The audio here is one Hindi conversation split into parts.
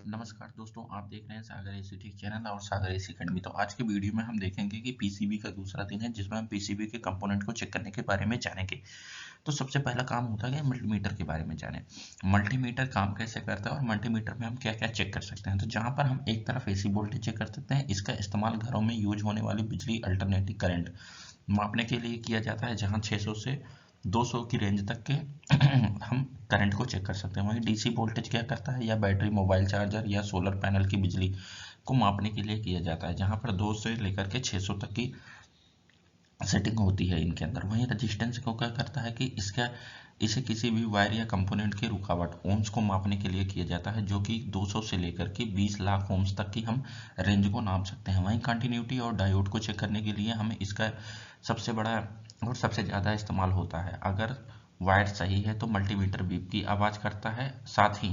नमस्कार दोस्तों, आप देख रहे हैं सागर एसी टेक चैनल और सागर एसी अकेडमी। तो आज के वीडियो में हम देखेंगे कि पीसीबी का दूसरा दिन है जिसमें हम पीसीबी के कंपोनेंट को चेक करने के बारे में जानेंगे। तो सबसे पहला काम होता है कि मल्टीमीटर के बारे में जानें। मल्टीमीटर काम कैसे करता है और मल्टीमीटर में हम क्या क्या चेक कर सकते हैं। तो जहाँ पर हम एक तरफ एसी वोल्टेज चेक कर सकते हैं, इसका इस्तेमाल घरों में यूज होने वाली बिजली अल्टरनेटिव करंट मापने के लिए किया जाता है, जहाँ 600 से 200 की रेंज तक के हम करंट को चेक कर सकते हैं। वहीं डीसी वोल्टेज क्या करता है, या बैटरी, मोबाइल चार्जर या सोलर पैनल की बिजली को मापने के लिए किया जाता है, जहाँ पर 2 से लेकर के 600 तक की सेटिंग होती है इनके अंदर। वहीं रजिस्टेंस को क्या करता है कि इसे किसी भी वायर या कंपोनेंट की रुकावट ओम्स को मापने के लिए किया जाता है, जो कि 200 से लेकर के 20 लाख ओम्स तक की हम रेंज को नाप सकते हैं। वहीं कंटिन्यूटी और डायोड को चेक करने के लिए हमें इसका सबसे बड़ा और सबसे ज़्यादा इस्तेमाल होता है। अगर वायर सही है तो मल्टीमीटर बीप की आवाज़ करता है, साथ ही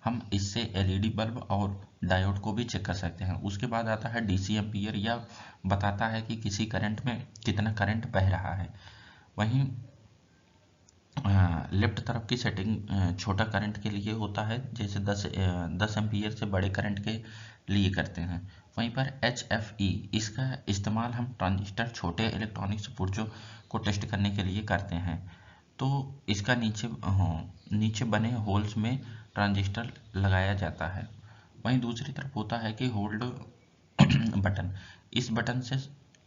हम इससे एलईडी बल्ब और डायोड को भी चेक कर सकते हैं। उसके बाद आता है डीसी एम्पियर, या बताता है कि किसी करंट में कितना करंट बह रहा है। वहीं लेफ्ट तरफ की सेटिंग छोटा करंट के लिए होता है, जैसे 10 एम्पियर से बड़े करंट के लिए करते हैं। वहीं पर HFE, इसका इस्तेमाल हम ट्रांजिस्टर, छोटे इलेक्ट्रॉनिक्स पुर्जों को टेस्ट करने के लिए करते हैं। तो इसका नीचे बने होल्स में ट्रांजिस्टर लगाया जाता है। वहीं दूसरी तरफ होता है कि होल्ड बटन। इस बटन से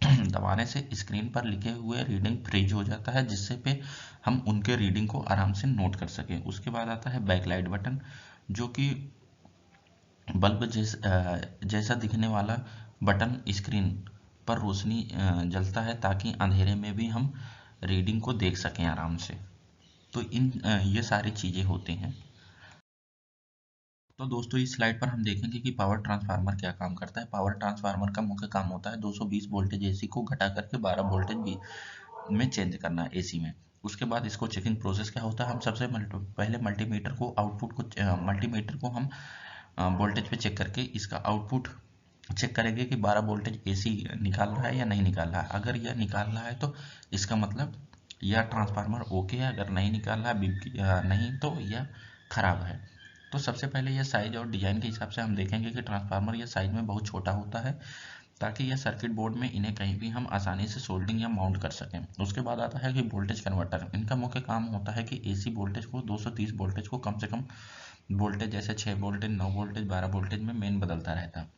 दबाने से स्क्रीन पर लिखे हुए रीडिंग फ्रीज हो जाता है, जिससे पे हम उनके रीडिंग को आराम से नोट कर सकें। उसके बाद आता है बैकलाइट बटन, जो कि बल्ब जैसा दिखने वाला बटन स्क्रीन पर रोशनी जलता है, ताकि अंधेरे में भी हम रीडिंग को देख सकें आराम से। तो ये सारी चीज़ें होती हैं। तो दोस्तों, इस स्लाइड पर हम देखेंगे कि पावर ट्रांसफार्मर क्या काम करता है। पावर ट्रांसफार्मर का मुख्य काम होता है 220 वोल्टेज एसी को घटा करके 12 वोल्टेज बी में चेंज करना है एसी में। उसके बाद इसको चेकिंग प्रोसेस क्या होता है, हम सबसे पहले मल्टीमीटर को मल्टीमीटर को हम वोल्टेज पे चेक करके इसका आउटपुट चेक करेंगे कि 12 वोल्टेज एसी निकाल रहा है या नहीं निकाल रहा है। अगर यह निकाल रहा है तो इसका मतलब यह ट्रांसफार्मर ओके है। अगर नहीं निकाल रहा है नहीं, तो यह खराब है। तो सबसे पहले यह साइज और डिजाइन के हिसाब से हम देखेंगे कि ट्रांसफार्मर यह साइज में बहुत छोटा होता है, ताकि यह सर्किट बोर्ड में इन्हें कहीं भी हम आसानी से सोल्डिंग या माउंट कर सकें। उसके बाद आता है कि वोल्टेज कन्वर्टर। इनका मुख्य काम होता है कि एसी वोल्टेज को 230 वोल्टेज को कम से कम वोल्टेज, जैसे 6 वोल्टेज, 9 वोल्टेज, 12 वोल्टेज में मेन बदलता रहता है।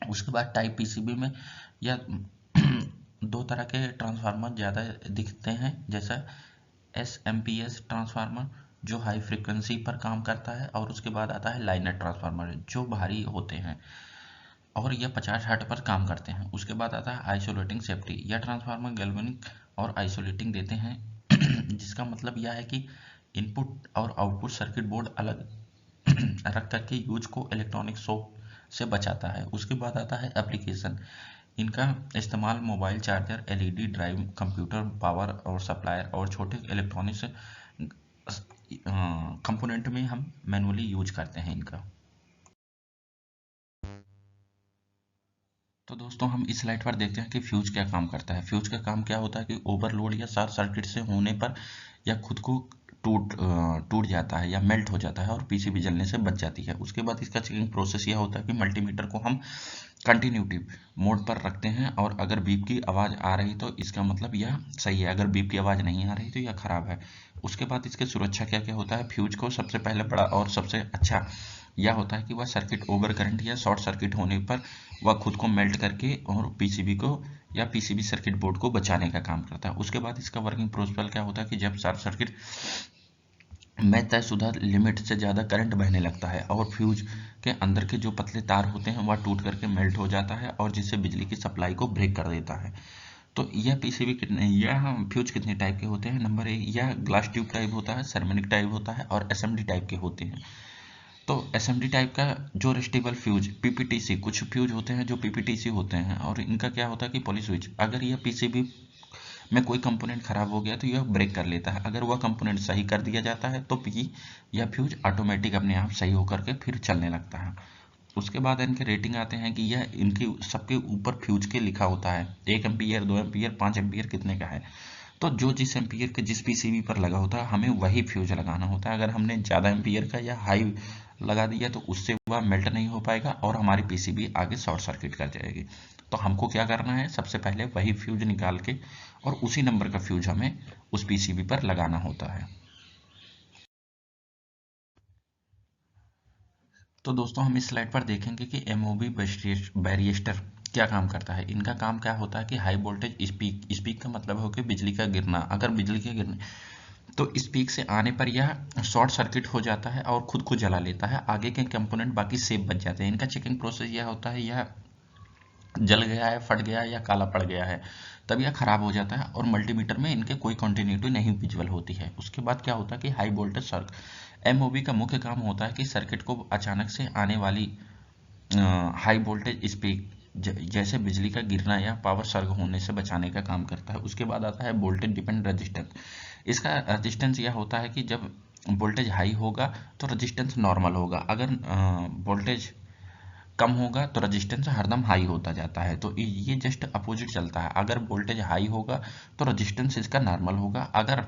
उसके बाद टाइप पीसीबी में या दो तरह के ट्रांसफार्मर ज़्यादा दिखते हैं, जैसा SMPS ट्रांसफार्मर जो हाई फ्रीक्वेंसी पर काम करता है, और उसके बाद आता है लाइनर ट्रांसफार्मर जो भारी होते हैं और यह 50 हर्ट्ज पर काम करते हैं। उसके बाद आता है आइसोलेटिंग सेफ्टी। यह ट्रांसफार्मर गैल्वेनिक और आइसोलेटिंग देते हैं जिसका मतलब यह है कि इनपुट और आउटपुट सर्किट बोर्ड अलग रख करके यूज को इलेक्ट्रॉनिक शॉक से बचाता है। उसके बाद आता है एप्लीकेशन। इनका इस्तेमाल mobile charger, LED drive, computer power और सप्लायर और छोटे इलेक्ट्रॉनिक्स कंपोनेंट में हम मैनुअली यूज करते हैं इनका। तो दोस्तों, हम इस स्लाइड पर देखते हैं कि फ्यूज क्या काम करता है। फ्यूज का काम क्या होता है कि ओवरलोड या शॉर्ट सर्किट से होने पर यह खुद को टूट जाता है या मेल्ट हो जाता है और पीसीबी जलने से बच जाती है। उसके बाद इसका चेकिंग प्रोसेस यह होता है कि मल्टीमीटर को हम कंटिन्यूटी मोड पर रखते हैं, और अगर बीप की आवाज़ आ रही तो इसका मतलब यह सही है, अगर बीप की आवाज़ नहीं आ रही तो यह खराब है। उसके बाद इसके सुरक्षा क्या क्या होता है। फ्यूज को सबसे पहले बड़ा और सबसे अच्छा यह होता है कि वह सर्किट ओवर करंट या शॉर्ट सर्किट होने पर वह खुद को मेल्ट करके और पीसीबी को या पीसीबी सर्किट बोर्ड को बचाने का काम करता है। उसके बाद इसका वर्किंग प्रिंसिपल क्या होता है कि जब शॉर्ट सर्किट में तयशुदा लिमिट से ज़्यादा करंट बहने लगता है और फ्यूज के अंदर के जो पतले तार होते हैं वह टूट करके मेल्ट हो जाता है, और जिससे बिजली की सप्लाई को ब्रेक कर देता है। तो यह फ्यूज कितने टाइप के होते हैं। नंबर 1, यह ग्लास ट्यूब टाइप होता है, सेरेमिक टाइप होता है और एसएमडी टाइप के होते हैं। तो एसएमडी टाइप का जो रेस्टिबल फ्यूज, पीपीटीसी, कुछ फ्यूज होते हैं जो पीपीटीसी होते हैं, और इनका क्या होता है कि पॉली स्विच। अगर यह पीसीबी में कोई कंपोनेंट खराब हो गया तो यह ब्रेक कर लेता है। अगर वह कंपोनेंट सही कर दिया जाता है तो यह फ्यूज ऑटोमेटिक अपने आप सही होकर के फिर चलने लगता है। उसके बाद इनके रेटिंग आते हैं कि यह इनके सबके ऊपर फ्यूज के लिखा होता है 1 एम्पियर, 2 एम्पियर, 5 एम्पियर कितने का है। तो जो जिस एम्पियर के जिस पीसीबी पर लगा होता है हमें वही फ्यूज लगाना होता है। अगर हमने ज़्यादा एम्पियर का या हाई लगा दिया तो उससे वह मेल्ट नहीं हो पाएगा और हमारी पीसीबी आगे शॉर्ट सर्किट कर जाएगी। तो हमको क्या करना है, सबसे पहले वही फ्यूज निकाल के और उसी नंबर का फ्यूज हमें उस पीसीबी पर लगाना होता है। तो दोस्तों हम इस स्लाइड पर देखेंगे कि एमओबी बैरिस्टर क्या काम करता है। इनका काम क्या होता है कि हाई वोल्टेज स्पीक, स्पीक का मतलब हो कि बिजली का गिरना, अगर बिजली के गिरने तो स्पीक से आने पर यह शॉर्ट सर्किट हो जाता है और खुद को जला लेता है, आगे के कंपोनेंट बाकी सेफ बच जाते हैं। इनका चेकिंग प्रोसेस यह होता है, यह जल गया है, फट गया है या काला पड़ गया है तब यह खराब हो जाता है और मल्टीमीटर में इनके कोई कंटिन्यूटी नहीं विजुअल होती है। उसके बाद क्या होता है कि हाई वोल्टेज सर्किट, एमओबी का मुख्य काम होता है कि सर्किट को अचानक से आने वाली हाई वोल्टेज स्पीक जैसे बिजली का गिरना या पावर सर्ग होने से बचाने का काम करता है। उसके बाद आता है वोल्टेज डिपेंड रेजिस्टेंस। इसका रेजिस्टेंस यह होता है कि जब वोल्टेज हाई होगा तो रेजिस्टेंस नॉर्मल होगा, अगर वोल्टेज कम होगा तो रजिस्टेंस हरदम हाई होता जाता है। तो ये जस्ट अपोजिट चलता है, अगर वोल्टेज हाई होगा तो रजिस्टेंस इसका नॉर्मल होगा, अगर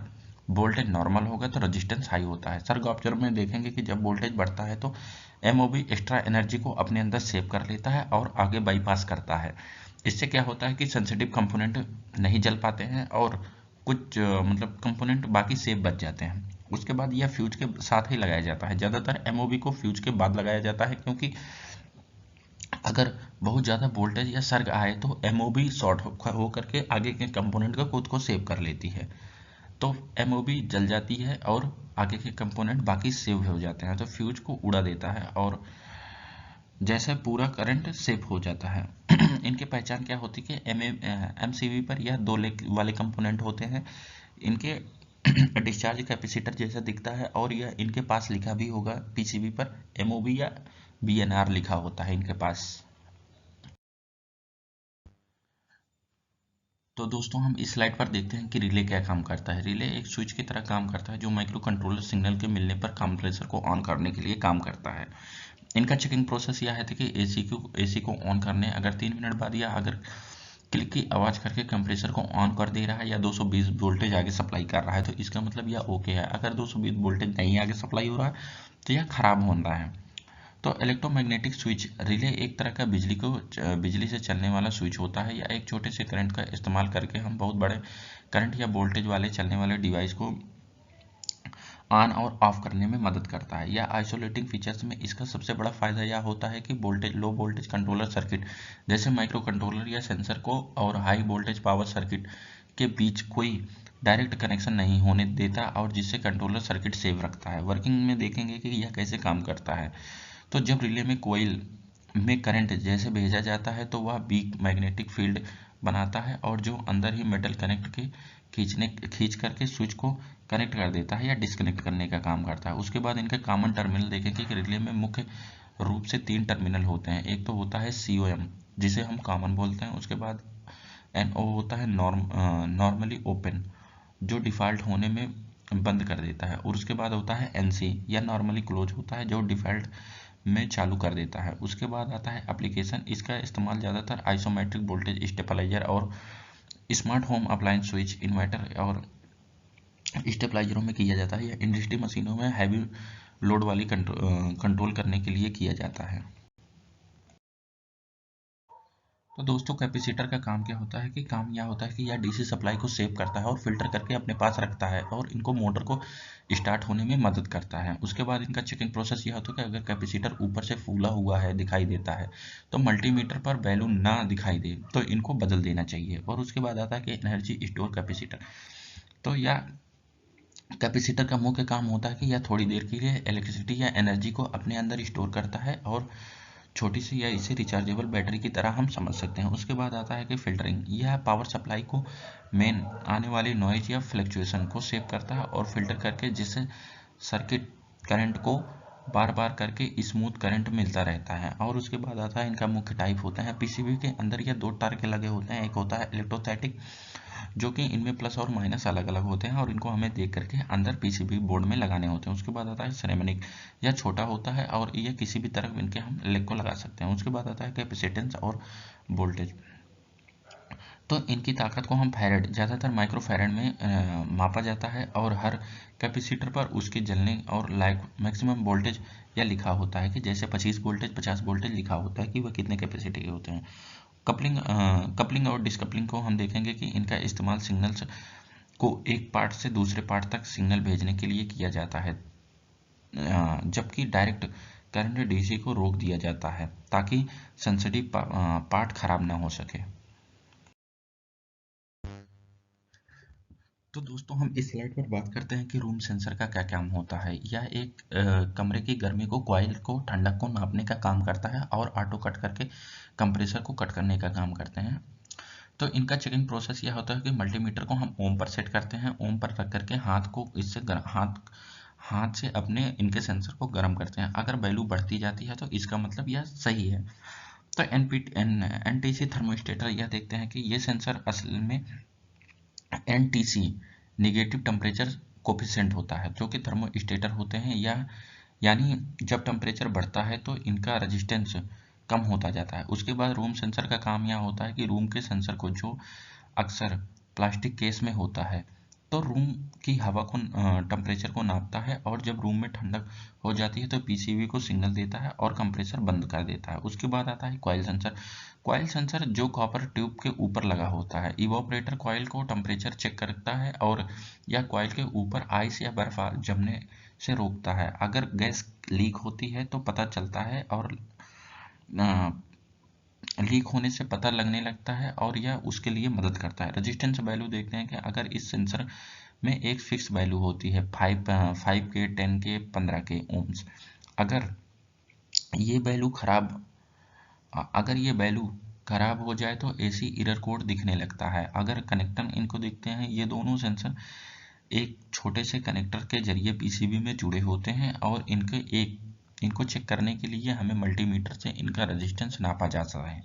वोल्टेज नॉर्मल होगा तो रजिस्टेंस हाई होता है। सर्ग ऑब्जर्व में देखेंगे कि जब वोल्टेज बढ़ता है तो एमओबी एक्स्ट्रा एनर्जी को अपने अंदर सेव कर लेता है और आगे बाईपास करता है। इससे क्या होता है कि सेंसिटिव कंपोनेंट नहीं जल पाते हैं और कुछ मतलब कंपोनेंट बाकी सेव बच जाते हैं। उसके बाद यह फ्यूज के साथ ही लगाया जाता है, ज़्यादातर एमओबी को फ्यूज के बाद लगाया जाता है, क्योंकि अगर बहुत ज़्यादा वोल्टेज या सर्ग आए तो एमओबी शॉर्ट हो करके आगे के कंपोनेंट को खुद को सेव कर लेती है, तो एमओबी जल जाती है और आगे के कंपोनेंट बाकी सेव हो जाते हैं, तो फ्यूज को उड़ा देता है और जैसे पूरा करंट सेव हो जाता है। इनकी पहचान क्या होती है कि एमसीबी पर यह दो लेग वाले कंपोनेंट होते हैं, इनके डिस्चार्ज कैपेसिटर जैसा दिखता है और यह इनके पास लिखा भी होगा पीसीबी पर एमओबी या बीएनआर लिखा होता है इनके पास। तो दोस्तों हम इस स्लाइड पर देखते हैं कि रिले क्या काम करता है। रिले एक स्विच की तरह काम करता है जो माइक्रो कंट्रोलर सिग्नल के मिलने पर कंप्रेसर को ऑन करने के लिए काम करता है। इनका चेकिंग प्रोसेस यह है कि एसी को ऑन करने अगर 3 मिनट बाद या अगर क्लिक की आवाज़ करके कंप्रेसर को ऑन कर दे रहा है या 220 वोल्टेज आगे सप्लाई कर रहा है तो इसका मतलब यह ओके है। अगर 220 वोल्टेज नहीं आगे सप्लाई हो रहा है तो यह खराब हो रहा है। तो इलेक्ट्रोमैग्नेटिक स्विच रिले एक तरह का बिजली से चलने वाला स्विच होता है या एक छोटे से करंट का इस्तेमाल करके हम बहुत बड़े करंट या वोल्टेज वाले चलने वाले डिवाइस को ऑन और ऑफ करने में मदद करता है। या आइसोलेटिंग फीचर्स में इसका सबसे बड़ा फायदा यह होता है कि voltage low voltage controller circuit जैसे माइक्रो कंट्रोलर या सेंसर को और हाई वोल्टेज पावर सर्किट के बीच कोई डायरेक्ट कनेक्शन नहीं होने देता और जिससे कंट्रोलर सर्किट सेव रखता है। वर्किंग में देखेंगे कि यह कैसे काम करता है। तो जब रिले में कोयल में करंट जैसे भेजा जाता है तो वह वीक मैग्नेटिक फील्ड बनाता है और जो अंदर ही मेटल कनेक्ट के खींच करके स्विच को कनेक्ट कर देता है या डिस्कनेक्ट करने का काम करता है। उसके बाद इनके कॉमन टर्मिनल देखेंगे कि रिले में मुख्य रूप से 3 टर्मिनल होते हैं। एक तो होता है COM जिसे हम कॉमन बोलते हैं, उसके बाद NO होता है नॉर्मली ओपन जो डिफ़ॉल्ट होने में बंद कर देता है, और उसके बाद होता है NC या नॉर्मली क्लोज होता है जो डिफ़ॉल्ट में चालू कर देता है। उसके बाद आता है एप्लीकेशन, इसका इस्तेमाल ज़्यादातर आइसोमेट्रिक वोल्टेज स्टेबलाइजर और smart home appliance switch inverter और स्टेबलाइजरों में किया जाता है या इंडस्ट्री मशीनों में हैवी लोड वाली कंट्रोल करने के लिए किया जाता है। तो दोस्तों कैपेसिटर का काम क्या होता है कि काम यह होता है कि यह डीसी सप्लाई को सेव करता है और फिल्टर करके अपने पास रखता है और इनको मोटर को स्टार्ट होने में मदद करता है। उसके बाद इनका चेकिंग प्रोसेस यह होता है कि अगर कैपेसिटर ऊपर से फूला हुआ है दिखाई देता है तो मल्टीमीटर पर वैल्यू ना दिखाई दे तो इनको बदल देना चाहिए। और उसके बाद आता है कि एनर्जी स्टोर कैपेसिटर। तो यह कैपेसिटर का मुख्य काम होता है कि यह थोड़ी देर के लिए इलेक्ट्रिसिटी या एनर्जी को अपने अंदर स्टोर करता है और छोटी सी या इसे रिचार्जेबल बैटरी की तरह हम समझ सकते हैं। उसके बाद आता है कि फिल्टरिंग, यह पावर सप्लाई को मेन आने वाली नॉइज या फ्लक्चुएशन को सेव करता है और फिल्टर करके जिससे सर्किट करंट को बार बार करके स्मूथ करंट मिलता रहता है। और उसके बाद आता है इनका मुख्य टाइप होता है पीसीबी के अंदर यह 2 तार के लगे होते हैं, एक होता है इलेक्ट्रोस्टैटिक जो कि इनमें प्लस और माइनस अलग अलग होते हैं और इनको हमें देख करके अंदर पीसीबी बोर्ड में लगाने होते हैं। उसके बाद आता है सेरेमिक, यह छोटा होता है और यह किसी भी तरफ इनके हम लेग को लगा सकते हैं। उसके बाद आता है कैपेसिटेंस और वोल्टेज। तो इनकी ताकत को हम फैरेड, ज़्यादातर माइक्रो फैरेड में मापा जाता है और हर कैपेसिटर पर उसके जलने और लाइक मैक्सिमम वोल्टेज या लिखा होता है कि जैसे 25 वोल्टेज 50 वोल्टेज लिखा होता है कि वह कितने कैपेसिटी के होते हैं। कपलिंग और डिसकपलिंग को हम देखेंगे कि इनका इस्तेमाल सिग्नल्स को एक पार्ट से दूसरे पार्ट तक सिग्नल भेजने के लिए किया जाता है, जबकि डायरेक्ट करंट डीसी को रोक दिया जाता है ताकि सेंसिटिव पार्ट खराब ना हो सके। तो दोस्तों हम इस स्लाइड पर बात करते हैं कि रूम सेंसर का क्या काम होता है। यह एक कमरे की गर्मी को, कॉइल को, ठंडक को नापने का काम करता है और ऑटो कट करके कंप्रेसर को कट करने का काम करते हैं। तो इनका चेकिंग प्रोसेस यह होता है कि मल्टीमीटर को हम ओम पर सेट करते हैं, ओम पर रख करके हाथ को इससे हाथ से अपने इनके सेंसर को गर्म करते हैं। अगर वैल्यू बढ़ती जाती है तो इसका मतलब यह सही है। तो एनटीसी थर्मोस्टेटर यह देखते हैं कि ये सेंसर असल में एनटीसी निगेटिव टेम्परेचर कोफिशिएंट होता है, जो कि थर्मोस्टेटर होते हैं, या यानी जब टेम्परेचर बढ़ता है तो इनका रेजिस्टेंस कम होता जाता है। उसके बाद रूम सेंसर का काम यह होता है कि रूम के सेंसर को, जो अक्सर प्लास्टिक केस में होता है, तो रूम की हवा को, टेम्परेचर को नापता है और जब रूम में ठंडक हो जाती है तो पीसीबी को सिग्नल देता है और कंप्रेसर बंद कर देता है। उसके बाद आता है कॉइल सेंसर। कॉइल सेंसर जो कॉपर ट्यूब के ऊपर लगा होता है। इवोपरेटर कॉइल को टेम्परेचर चेक करता है और यह कॉइल के ऊपर आइस या बर्फ जमने से रोकता है। अगर गैस लीक होती है तो पता चलता है और लीक होने से पता लगने लगता है और यह उसके लिए मदद करता है। रेजिस्टेंस वैल्यू देखते हैं कि अगर इस सेंसर में एक फिक्स वैल्यू होती है 5 के, 10 के, 15 के ओम्स। अगर ये वैल्यू खराब हो जाए तो एसी एरर कोड दिखने लगता है। अगर कनेक्टर इनको देखते हैं, ये दोनों सेंसर एक छोटे से कनेक्टर के जरिए पीसीबी में जुड़े होते हैं और इनको चेक करने के लिए हमें मल्टीमीटर से इनका रेजिस्टेंस नापा जा सकता है।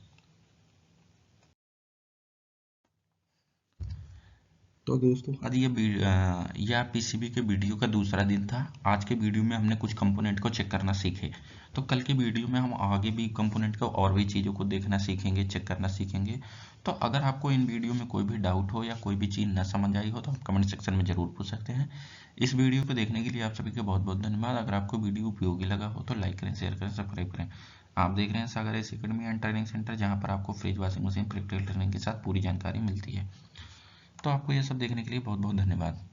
तो दोस्तों आज यह पीसीबी के वीडियो का दूसरा दिन था। आज के वीडियो में हमने कुछ कंपोनेंट को चेक करना सीखे। तो कल के वीडियो में हम आगे भी कंपोनेंट को और भी चीज़ों को देखना सीखेंगे, चेक करना सीखेंगे। तो अगर आपको इन वीडियो में कोई भी डाउट हो या कोई भी चीज़ ना समझ आई हो तो आप कमेंट सेक्शन में ज़रूर पूछ सकते हैं। इस वीडियो को देखने के लिए आप सभी का बहुत बहुत धन्यवाद। अगर आपको वीडियो उपयोगी लगा हो तो लाइक करें, शेयर करें, सब्सक्राइब करें। आप देख रहे हैं Sagar AC academy and training centre, जहाँ पर आपको fridge, washing machine, practical training के साथ पूरी जानकारी मिलती है। तो आपको यह सब देखने के लिए बहुत बहुत धन्यवाद।